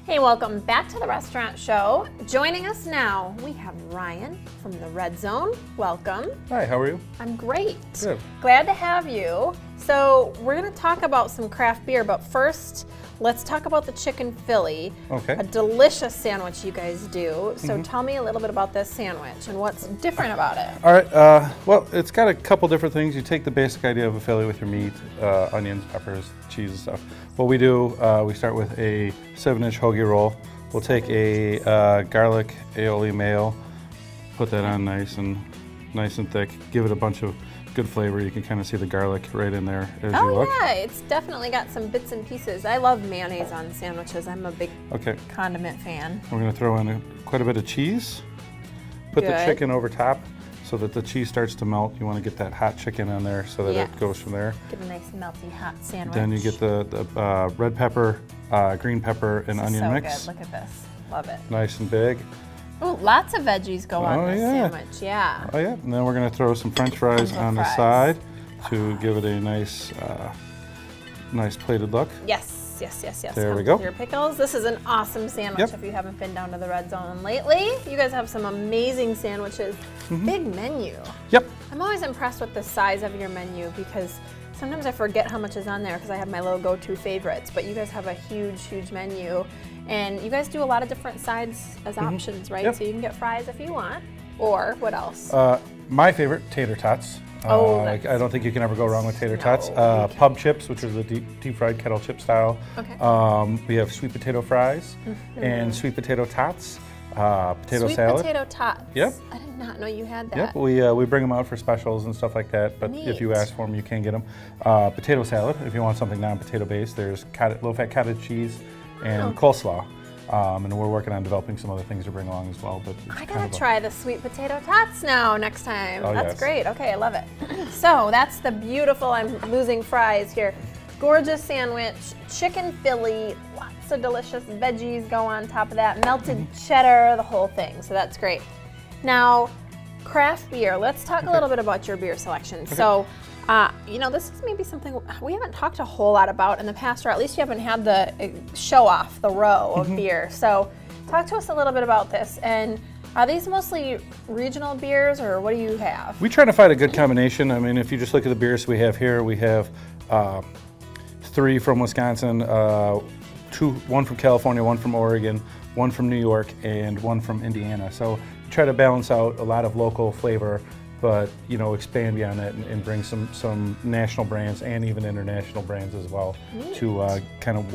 Hey, welcome back to the restaurant show. Joining us now, we have Ryan from the Red Zone. Welcome. Hi, how are you? I'm great. Good. Glad to have you. So we're going to talk about some craft beer, but first, let's talk about the chicken Philly. Okay. A delicious sandwich you guys do. So tell me a little bit about this sandwich and what's different about it. All right, well, it's got a couple different things. You take the basic idea of a Philly with your meat, onions, peppers, cheese and stuff. What we do, we start with a 7-inch hoagie roll. We'll take a garlic aioli mayo, put that on nice and thick, give it a bunch of good flavor. You can kind of see the garlic right in there as you look. Oh yeah, it's definitely got some bits and pieces. I love mayonnaise on sandwiches. I'm a big condiment fan. We're going to throw in quite a bit of cheese. Put the chicken over top so that the cheese starts to melt. You want to get that hot chicken in there so that it goes from there. Get a nice melty hot sandwich. Then you get the red pepper, green pepper, and onion mix. Good. Look at this. Love it. Nice and big. Oh, lots of veggies go on this sandwich. Yeah. Oh yeah. And then we're going to throw some French fries on the side to give it a nice, nice plated look. Yes. There we go. Your pickles. This is an awesome sandwich if you haven't been down to the Red Zone lately. You guys have some amazing sandwiches. Big menu. Yep. I'm always impressed with the size of your menu because sometimes I forget how much is on there because I have my little go-to favorites, but you guys have a huge, huge menu. And you guys do a lot of different sides as options, right? Yep. So you can get fries if you want. Or what else? My favorite, tater tots. I don't think you can ever go wrong with tater tots. Pub chips, which is the deep fried kettle chip style. Okay. We have sweet potato fries and sweet potato tots. Potato salad. Sweet potato tots. Yep. I did not know you had that. Yep. We bring them out for specials and stuff like that. But if you ask for them, you can get them. Potato salad, if you want something non-potato based. There's low-fat cottage cheese and coleslaw. And we're working on developing some other things to bring along as well. But I gotta try the sweet potato tots now next time. Oh, that's great. Okay, I love it. So that's the beautiful, I'm losing fries here. Gorgeous sandwich, chicken Philly, lots of delicious veggies go on top of that, melted cheddar, the whole thing. So that's great. Now, craft beer. Let's talk a little bit about your beer selection. So, this is maybe something we haven't talked a whole lot about in the past, or at least you haven't had the show off the row of beer. So talk to us a little bit about this. And are these mostly regional beers, or what do you have? We try to find a good combination. I mean, if you just look at the beers we have here, we have 3 from Wisconsin, 1 from California, 1 from Oregon, 1 from New York, and 1 from Indiana. So we try to balance out a lot of local flavor, but expand beyond that and bring some national brands and even international brands as well to kind of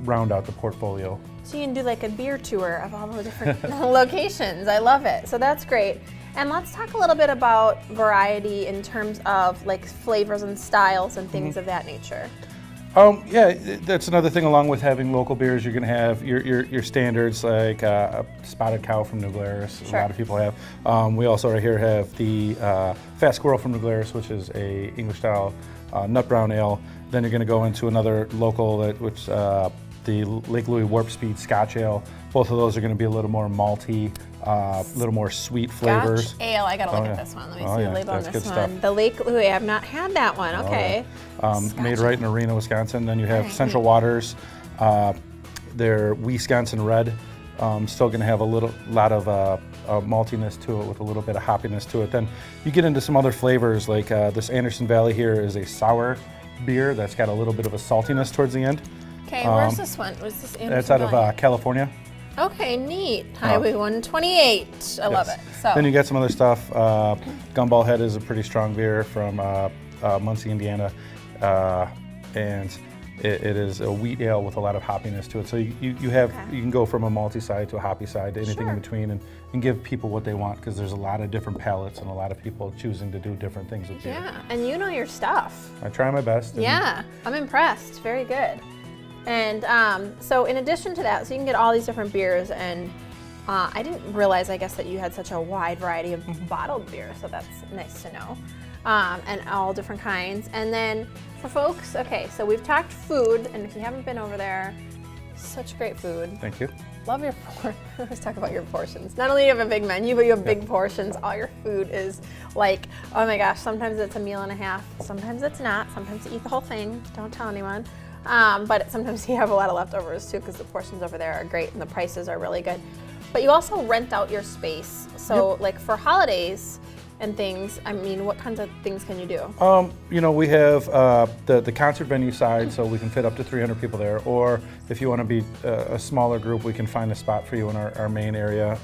round out the portfolio. So you can do like a beer tour of all the different locations. I love it. So that's great. And let's talk a little bit about variety in terms of like flavors and styles and things of that nature. That's another thing. Along with having local beers, you're going to have your standards like Spotted Cow from New Glarus. Sure. A lot of people have. We also right here have the Fat Squirrel from New Glarus, which is a English style nut brown ale. Then you're going to go into another local, which the Lake Louis Warp Speed Scotch Ale. Both of those are going to be a little more malty, a little more sweet flavors. Scotch ale, I gotta look at this one. Let me see the label on that's this good one. stuff. The Lake Louis, I have not had that one. Okay. Made right in Arena, Wisconsin. Then you have Central Waters, their Wisconsin Red. Still going to have a lot of maltiness to it with a little bit of hoppiness to it. Then you get into some other flavors like this Anderson Valley here is a sour beer that's got a little bit of a saltiness towards the end. Okay, where's this one? Was this Anderson That's out Valley? of California. Okay, neat. Highway 128. I love it. So Then you get some other stuff. Gumball Head is a pretty strong beer from Muncie, Indiana, and it is a wheat ale with a lot of hoppiness to it. So you can go from a malty side to a hoppy side to anything in between, and give people what they want because there's a lot of different palates and a lot of people choosing to do different things with beer. Yeah, and you know your stuff. I try my best. Yeah, I'm impressed. Very good. And so in addition to that, so you can get all these different beers, and I didn't realize, I guess, that you had such a wide variety of bottled beer, so that's nice to know. And all different kinds. And then for folks, okay, so we've talked food, and if you haven't been over there, such great food. Thank you. Love your let's talk about your portions. Not only do you have a big menu, but you have big portions. All your food is like, oh my gosh, sometimes it's a meal and a half, sometimes it's not, sometimes you eat the whole thing, don't tell anyone. But sometimes you have a lot of leftovers too because the portions over there are great and the prices are really good. But you also rent out your space. So like for holidays and things, I mean, what kinds of things can you do? You know, we have the concert venue side, so we can fit up to 300 people there. Or if you want to be a smaller group, we can find a spot for you in our main area.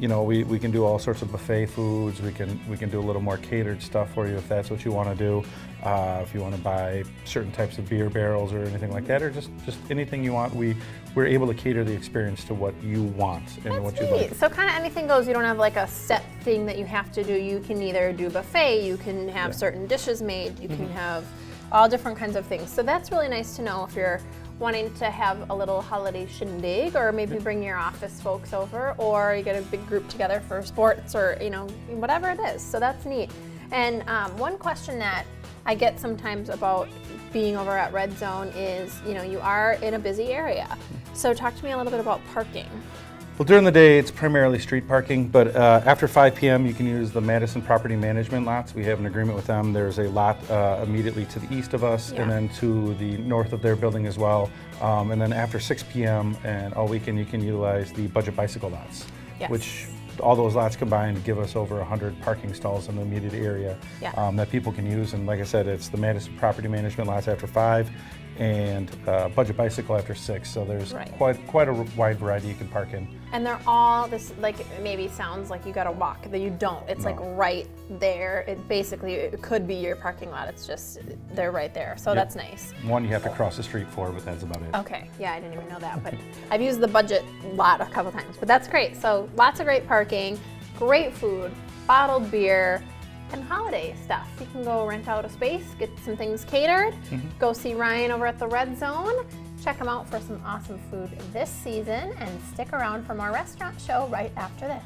You know, we can do all sorts of buffet foods. We can do a little more catered stuff for you if that's what you want to do. If you want to buy certain types of beer barrels or anything like that, or just anything you want, we're able to cater the experience to what you want and what you like. So kind of anything goes. You don't have like a set thing that you have to do. You can either do buffet, you can have certain dishes made, you can have all different kinds of things. So that's really nice to know if you're wanting to have a little holiday shindig, or maybe bring your office folks over, or you get a big group together for sports, or you know, whatever it is. So that's neat. And one question that I get sometimes about being over at Red Zone is, you know, you are in a busy area. So talk to me a little bit about parking. Well, during the day, it's primarily street parking, but after 5 p.m., you can use the Madison property management lots. We have an agreement with them. There's a lot immediately to the east of us, and then to the north of their building as well. And then after 6 p.m. and all weekend, you can utilize the budget bicycle lots, which all those lots combined give us over 100 parking stalls in the immediate area that people can use. And like I said, it's the Madison property management lots after 5 and budget bicycle after 6. So there's quite a wide variety you can park in. And they're all this, like, it maybe sounds like you gotta walk, but you don't. It's like right there. It basically, it could be your parking lot. It's just, they're right there. So that's nice. One you have to cross the street for, but that's about it. Okay, yeah, I didn't even know that, but I've used the budget lot a couple times, but that's great. So lots of great parking, great food, bottled beer, and holiday stuff. You can go rent out a space, get some things catered, go see Ryan over at the Red Zone, check him out for some awesome food this season, and stick around for more restaurant show right after this.